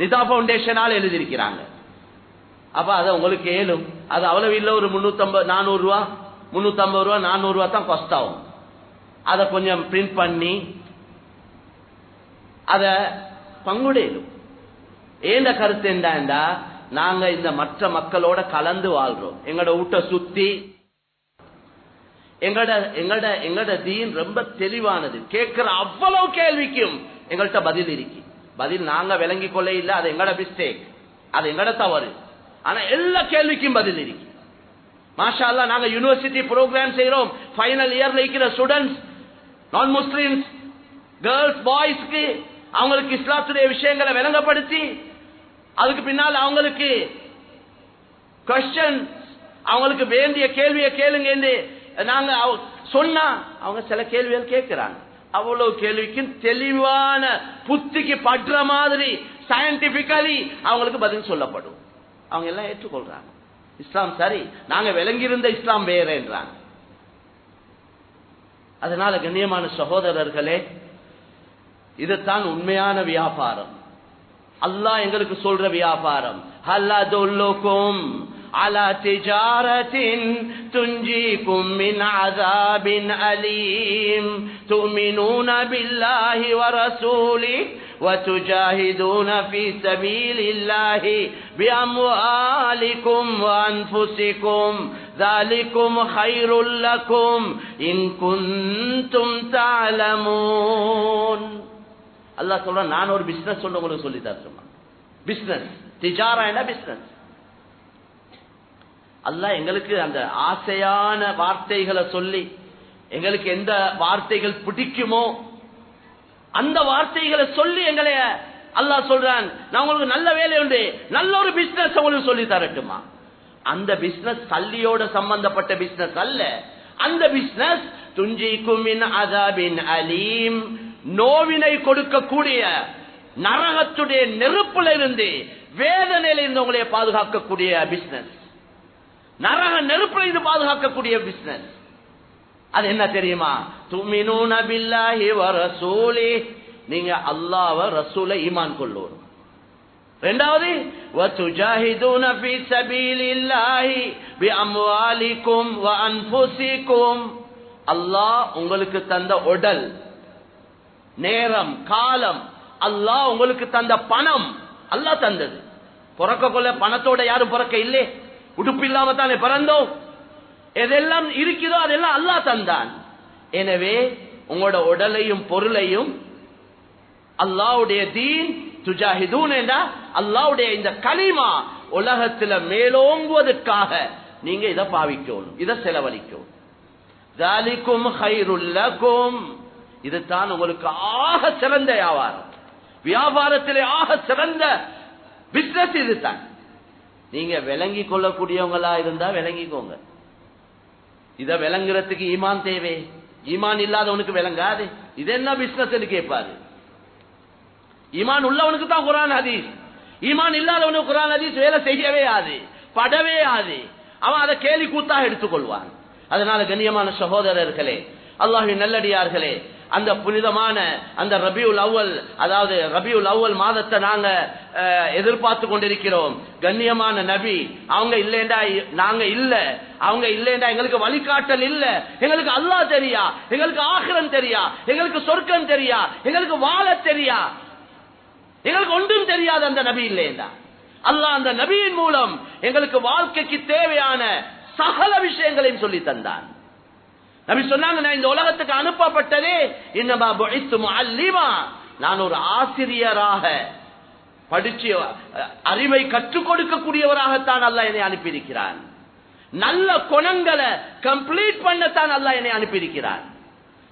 நிதா பவுண்டேஷனால் எழுதியிருக்கிறாங்க. அப்ப அதை உங்களுக்கு ஏழும், அது அவ்வளவு இல்ல, ஒரு 350-400 ரூபா, 350 ரூபா 400 ரூபா தான் காஸ்ட் ஆகும். அதை கொஞ்சம் பிரிண்ட் பண்ணி அத பங்குடையிலும். ஏண்ட கருத்து என்னடா, நாங்க இந்த மற்ற மக்களோட கலந்து வாழ்றோம். எங்கட ஊட்ட சுத்தி எங்கட தீன் ரொம்ப தெளிவானது. கேட்கிற அவ்வளவு கேள்விக்கும் எங்கள்கிட்ட பதில் இருக்கு. பதில் நாங்க விளங்கி கொள்ள இல்ல, அது எங்கட மிஸ்டேக், அது எங்கட தவறு. ஆனா எல்லா கேள்விக்கும் பதில் இருக்கு. மாஷா அல்லாஹ், நாங்க யூனிவர்சிட்டி ப்ரோக்ராம் செய்யறோம். ஃபைனல் இயர்ல இருக்கிற ஸ்டூடெண்ட்ஸ், நான் முஸ்லிம்ஸ், கேர்ள்ஸ், பாய்ஸ்க்கு அவங்களுக்கு இஸ்லாத்துடைய விஷயங்களை விளங்கப்படுத்தி, அதுக்கு பின்னால் அவங்களுக்கு கொஸ்டின், அவங்களுக்கு வேண்டிய கேள்வியை கேளுங்க என்று நாங்க சொன்னா அவங்க சில கேள்விகள் கேட்கிறாங்க. அவ்வளவு கேள்விக்கும் தெளிவான புத்திக்கு பற்ற மாதிரி சயின்டிபிக்கலி அவங்களுக்கு பதில் சொல்லப்படும். அவங்க எல்லாம் ஏற்றுக்கொள்றாங்க. இஸ்லாம் சரி, நாங்க விளங்கியிருந்த இஸ்லாம் வேற என்றாங்க. அதனால கண்ணியமான சகோதரர்களே, இதுதான் உண்மையான வியாபாரம். அல்லாஹ் எங்களுக்கு சொல்ற வியாபாரம். ஹல் அதுல்லுக்கும் அலா திஜாரத்தின் துன்ஜீக்கும் மின் அஸாபின் அலீம் துமினூன பில்லாஹி வ ரசூலிஹி وتجاهدون في سبيل الله بأموالكم وأنفسكم ذلكم خير لكم إن كنتم تعلمون. அல்லாஹ் சொல்றான், நான் ஒரு பிசினஸ் சொல்ல உங்களுக்கு சொல்லி தரேன். பிசினஸ், திஜாரா என்ன பிசினஸ். அல்லாஹ் எங்களுக்கு அந்த ஆசையான வார்த்தைகளை சொல்லி, எங்களுக்கு எந்த வார்த்தைகள் பிடிக்குமோ அந்த வார்த்தைகளை சொல்லி எங்களை அல்லாஹ் சொல்றான், நான் உங்களுக்கு நல்ல வேலை உண்டு, நல்ல ஒரு பிசினஸ் உங்களுக்கு சொல்லி தரட்டுமா. அந்த பிசினஸ் கல்லியோட சம்பந்தப்பட்ட பிசினஸ் அல்ல. அந்த பிசினஸ் துன்ஜீக்கும் மின் அஸாபின் அலீம், நோவினை கொடுக்கக்கூடிய நரகத்துடைய நெருப்புல இருந்து, வேதனையில இருந்து உங்களை பாதுகாக்கக்கூடிய பிசினஸ், நரக நெருப்புல இருந்து பாதுகாக்கக்கூடிய பிசினஸ். அது என்ன தெரியுமா? துமினூன பில்லாஹி வ ரசூலிஹி, நீங்க அல்லாஹ்வ ரசூலை ஈமான் கொள்ளுவோம். இரண்டாவது வ துஜாஹிதூன ஃபீ சபீலில்லாஹி பி அம்வாலிக்கும் வ அன்ஃபுசிக்கும், அல்லாஹ் உங்களுக்கு தந்த உடல், நேரம், காலம், அல்லாஹ் உங்களுக்கு தந்த பணம், அல்லாஹ் தந்தது. பிறக்க கொள்ள பணத்தோட யாரும் பிறக்க இல்லை, உடுப்பு இல்லாம தானே பிறந்தோம். எதெல்லாம் இருக்குதோ அதெல்லாம் அல்லாஹ் தந்தான். எனவே உங்களோட உடலையும் பொருளையும் அல்லாஹ்வுடைய தீன், துஜாஹிதூன் என்றா அல்லாஹ்வுடைய இந்த கலிமா உலகத்துல மேலோங்குவதற்காக நீங்க இதை பாவிக்கணும், இதை செலவழிக்கணும். ذَلِكُمْ خَيْرٌ لَكُمْ, இதுதான் உங்களுக்கு ஆக சிறந்த வியாபாரம். வியாபாரத்திலே ஆக சிறந்த பிசினஸ் இதுதான். நீங்க விளங்கி கொள்ளக்கூடியவங்களா இருந்தா விளங்கிக்கோங்க. இத விளங்குறதுக்கு ஈமான் தேவை. ஈமான் இல்லாதவனுக்கு விளங்காது. இது என்ன பிசினஸ் கேட்பாரு. ஈமான் உள்ளவனுக்கு தான் குர்ஆன் ஹதீஸ், ஈமான் இல்லாதவனுக்கு குர்ஆன் ஹதீஸ் வேலை செய்யவே ஆது, படவே ஆது. அவன் அதை கேலி கூத்தாக எடுத்துக்கொள்வான். அதனால கண்ணியமான சகோதரர்களே, அல்லாஹ்வின் நல்லடியார்களே, அந்த புனிதமான அந்த ரபியுல் அவ்வல், அதாவது ரபியுல் அவ்வல் மாதத்தை நாங்க எதிர்பார்த்து கொண்டிருக்கிறோம். கண்ணியமான நபி அவங்க இல்லைண்டா நாங்க இல்ல, அவங்க இல்லைண்டா எங்களுக்கு வழிகாட்டல் இல்ல, எங்களுக்கு அல்லாஹ் தெரியா, எங்களுக்கு ஆகிரம் தெரியா, எங்களுக்கு சொர்க்கம் தெரியா, எங்களுக்கு வாழ தெரியா, எங்களுக்கு ஒன்றும் தெரியாது அந்த நபி இல்லைண்டா. அல்லாஹ் அந்த நபியின் மூலம் எங்களுக்கு வாழ்க்கைக்கு தேவையான சகல விஷயங்களையும் சொல்லி தந்தான். நபி சொன்னாங்க, நான் இந்த உலகத்துக்கு அனுப்பப்பட்டதே இன்னமா புஇத்து முஅல்லிமா, நான் ஒரு ஆசிரியராக படிச்சு அறிவை கற்றுக் கொடுக்கக்கூடியவராகத்தான் அல்லாஹ் என்னை அனுப்பியிருக்கிறான். நல்ல குணங்களை கம்ப்ளீட் பண்ணத்தான் அல்லாஹ் என்னை அனுப்பியிருக்கிறான்.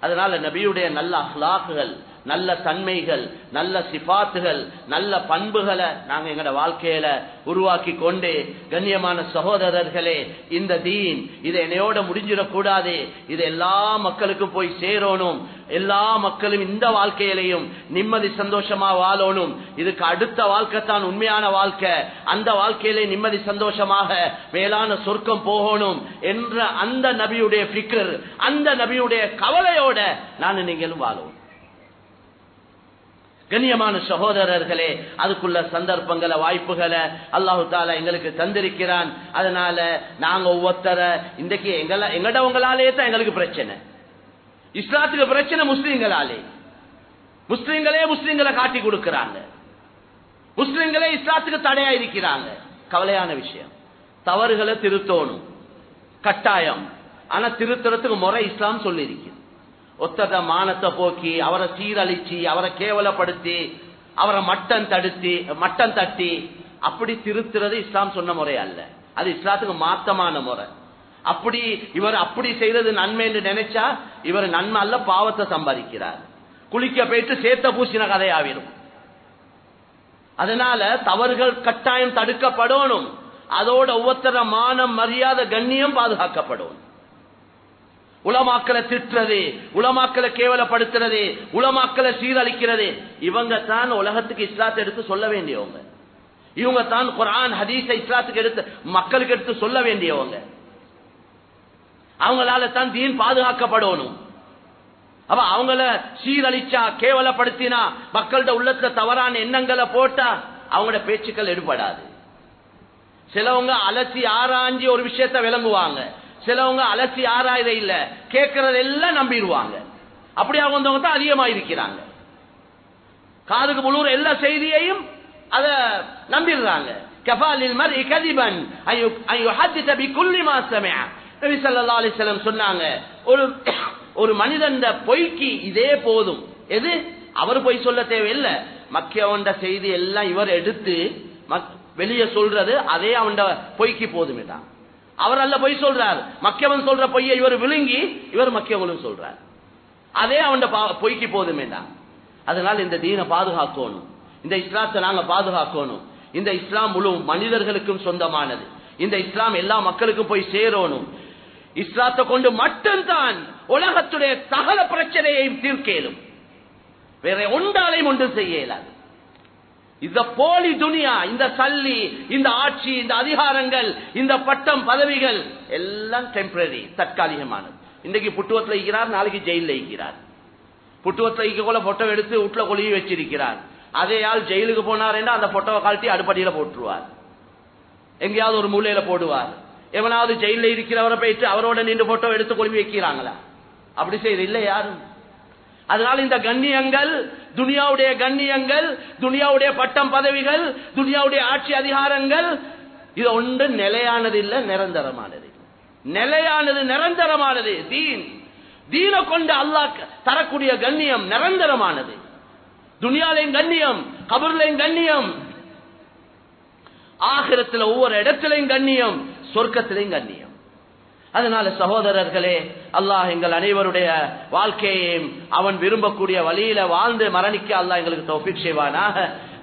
அதனால நபியுடைய நல்ல அஹ்லாக்குகள், நல்ல தன்மைகள், நல்ல சிபாத்துகள், நல்ல பண்புகளை நாங்க எங்கட வாழ்க்கையில உருவாக்கி கொண்டு, கண்ணியமான சகோதரர்களே, இந்த தீன் இது என்னையோட முடிஞ்சிடக்கூடாது, இது எல்லா மக்களுக்கும் போய் சேரணும், எல்லா மக்களும் இந்த வாழ்க்கையிலையும் நிம்மதி சந்தோஷமா வாழணும். இதுக்கு அடுத்த வாழ்க்கை தான் உண்மையான வாழ்க்கை, அந்த வாழ்க்கையிலே நிம்மதி சந்தோஷமாக மேலான சொர்க்கம் போகணும் என்ற அந்த நபியுடைய ஃபிக்ர், அந்த நபியுடைய கவலையோட நான் நீங்களும் வாழும். கண்ணியமான சகோதரர்களே, அதுக்குள்ள சந்தர்ப்பங்களை வாய்ப்புகளை அல்லாஹு தாலா எங்களுக்கு தந்திருக்கிறான். அதனால நாங்க ஒவ்வொருத்தர இன்றைக்கு எங்கடவங்களாலே தான் எங்களுக்கு பிரச்சனை. இஸ்லாத்துக்கு பிரச்சனை முஸ்லீம்களாலே. முஸ்லீம்களை காட்டி கொடுக்கிறாங்க, முஸ்லீம்களே இஸ்லாத்துக்கு தடையா இருக்கிறாங்க. கவலையான விஷயம். தவறுகளை திருத்தணும் கட்டாயம், ஆனா திருத்தறதுக்கு முறை இஸ்லாம் சொல்லி இருக்குது. ஒத்தத மானத்தை போக்கி, அவரை சீரழிச்சு, அவரை கேவலப்படுத்தி, அவரை மட்டம் தட்டி அப்படி திருத்துறது இஸ்லாம் சொன்ன முறை அல்ல. அது இஸ்லாத்துக்கு மாத்தமான முறை. அப்படி இவர் அப்படி செய்யறது நன்மை என்று நினைச்சா இவர் நன்மை அல்ல, பாவத்தை சம்பாதிக்கிறார். குளிக்க போயிட்டு சேத்த பூசின கதையாவிடும். அதனால தவறுகள் கட்டாயம் தடுக்கப்படணும். அதோட ஒவ்வொருத்தர மானம், மரியாதை, கண்ணியம் பாதுகாக்கப்படும். உலமாக்களை திட்டுறது, உலமாக்களை கேவலப்படுத்துறது, உலமாக்களை சீரழிக்கிறது, இவங்க தான் உலகத்துக்கு இஸ்லாத்தை எடுத்து சொல்ல வேண்டியவங்க. இவங்க தான் குர்ஆன் ஹதீஸை இஸ்லாத்துக்கு எடுத்து மக்களுக்கு எடுத்து சொல்ல வேண்டியவங்க. அவங்களால தான் தீன் பாதுகாக்கப்படணும். அப்ப அவங்கள சீரழிச்சா, கேவலப்படுத்தினா, மக்களோட உள்ளத்துல தவறான எண்ணங்களை போட்டா அவங்களோட பேச்சுக்கள் எடுபடாது. சிலவங்க அலசி ஆராய்ஞ்சி ஒரு விஷயத்தை விளங்குவாங்க, சிலவங்க அலசி ஆராய்த இல்ல, கேட்கறதெல்லாம் நம்பிடுவாங்க. அப்படியா வந்தவங்க தான் அதிகமா இருக்கிறாங்க. காதுக்கு முழுற எல்லா செய்தியையும் அத நம்பிடுறாங்க. கஃபாலில் மர்இ கதிபன் அன் யுஹத்திஸ பிகுல்லி மா சமிஅ. நபி ஸல்லல்லாஹு அலைஹி வஸல்லம் சொன்னாங்க, ஒரு மனிதன் பொய்க்கு இதே போதும். எது? அவர் பொய் சொல்ல தேவையில்லை, மக்கியவண்ட செய்தி எல்லாம் இவர் எடுத்து வெளியே சொல்றது, அதே அவன் பொய்க்கு போதுமே தான். அவர் அல்ல பொய் சொல்றார், மக்கியவன் சொல்ற பொய்யை இவர் விழுங்கி இவர் மக்கியவனும் சொல்றார், அதே அவன் பொய்க்கு போதுமே தான். அதனால இந்த தீனை பாதுகாக்கணும், இந்த இஸ்லாத்தை நாங்க பாதுகாக்கணும். இந்த இஸ்லாம் முழு மனிதர்களுக்கும் சொந்தமானது. இந்த இஸ்லாம் எல்லா மக்களுக்கும் போய் சேரணும். இஸ்லாத்தை கொண்டு மட்டும்தான் உலகத்துடைய சகல பிரச்சனையையும் தீர்க்கலும், வேற ஒன்றாலையும் ஒன்றும் செய்ய இயலாது. இந்த போலி துனியா, இந்த சல்லி, இந்த ஆட்சி, இந்த அதிகாரங்கள், இந்த பட்டம் பதவிகள் எல்லாம் டெம்பரரி, தற்காலிகமானது. இன்னைக்கு புட்டுவத்தில் இருக்கிறார், நாளைக்கு ஜெயிலில் இருக்கிறார். புட்டுவத்தில் இருக்க போட்டோ எடுத்து வீட்டுல கொழுவி வச்சிருக்கிறார். அதே ஆள் ஜெயிலுக்கு போனார் என்றால் அந்த போட்டோவை கழட்டி அடுப்படியில போட்டுருவார், எங்கேயாவது ஒரு மூலையில போடுவார். எவனாவது ஜெயிலில் இருக்கிறவரை போயிட்டு அவரோட நின்று போட்டோ எடுத்து கொழுவி வைக்கிறாங்களா? அப்படி செய்யறது இல்லை யாரும். அதனால இந்த கண்ணியங்கள், துனியாவுடைய கண்ணியங்கள், துனியாவுடைய பட்டம் பதவிகள், துனியாவுடைய ஆட்சி அதிகாரங்கள், இது ஒன்று நிலையானது இல்ல, நிரந்தரமானது. நிலையானது நிரந்தரமானது தீன். தீனை கொண்டு அல்லாஹ் தரக்கூடிய கண்ணியம் நிரந்தரமானது. துனியாலையும் கண்ணியம், கபர்லையும் கண்ணியம், ஆகிரத்தில் ஒவ்வொரு இடத்திலையும் கண்ணியம், சொர்க்கத்திலையும் கண்ணியம். அதனால சகோதரர்களே, அல்லாஹ் எங்கள் அனைவருடைய வாழ்க்கையையும் அவன் விரும்பக்கூடிய வழியில வாழ்ந்து மரணிக்க அல்லாஹ் எங்களுக்கு தௌஃபீக் செய்வானாக.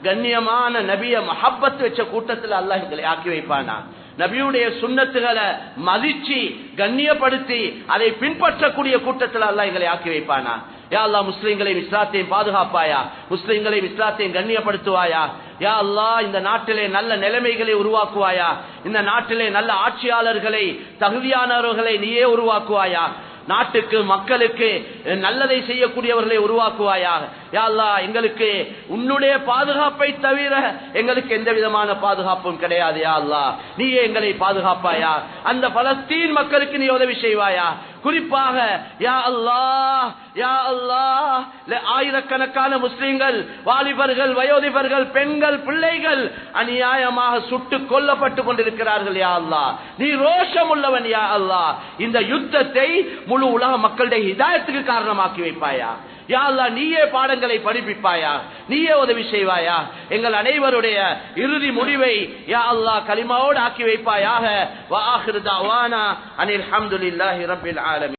கண்ணியமான நபிய மஹப்பத் வச்ச கூட்டத்தில் அல்லாஹ் எங்களை ஆக்கி வைப்பானா. நபியுடைய சுன்னத்துகளை மதிச்சு கண்ணியப்படுத்தி அதை பின்பற்றக்கூடிய கூட்டத்தில் அல்லாஹ் எங்களை ஆக்கி வைப்பானா. யா அல்லாஹ் முஸ்லிம்களையும் இஸ்லாத்தையும் பாதுகாப்பாயா, முஸ்லிம்களையும் இஸ்லாத்தையும் கண்ணியப்படுத்துவாயா. யா அல்லாஹ் இந்த நாட்டிலே நல்ல நிலைமைகளை உருவாக்குவாயா, இந்த நாட்டிலே நல்ல ஆட்சியாளர்களை, தகுதியானவர்களை நீயே உருவாக்குவாயா. நாட்டுக்கு மக்களுக்கு நல்லதை செய்யக்கூடியவர்களை உருவாக்குவாயாக. யா அல்லாஹ் எங்களுக்கு உன்னுடைய பாதுகாப்பை தவிர எங்களுக்கு எந்த விதமான பாதுகாப்பும் கிடையாது யா அல்லாஹ் நீயே எங்களை பாதுகாப்பாயா அந்த பலஸ்தீன் மக்களுக்கு நீ உதவி செய்வாயா குறிப்பாக யா அல்லாஹ் யா அல்லாஹ் ஆயிரக்கணக்கான முஸ்லிம்கள் வாலிபர்கள் வயோதிபர்கள் பெண்கள் பிள்ளைகள் அநியாயமாக சுட்டுக் கொல்லப்பட்டுக் கொண்டிருக்கிறார்கள் யா அல்லாஹ் நீ ரோஷம் உள்ளவன் யா அல்லாஹ் இந்த யுத்தத்தை முழு உலக மக்களுடைய ஹிதாயத்துக்கு காரணமாக்கி வைப்பாயா யா அல்லாஹ் நீயே பாடங்களை படிப்பிப்பாயா நீயே உதவி செய்வாயா எங்கள் அனைவருடைய இறுதி முடிவை யா அல்லாஹ் கலிமாவோடு ஆக்கி வைப்பாயாக வ ஆகிரு தஅவானா அனில் ஹம்துலில்லாஹி ரப்பில் ஆலமீன்.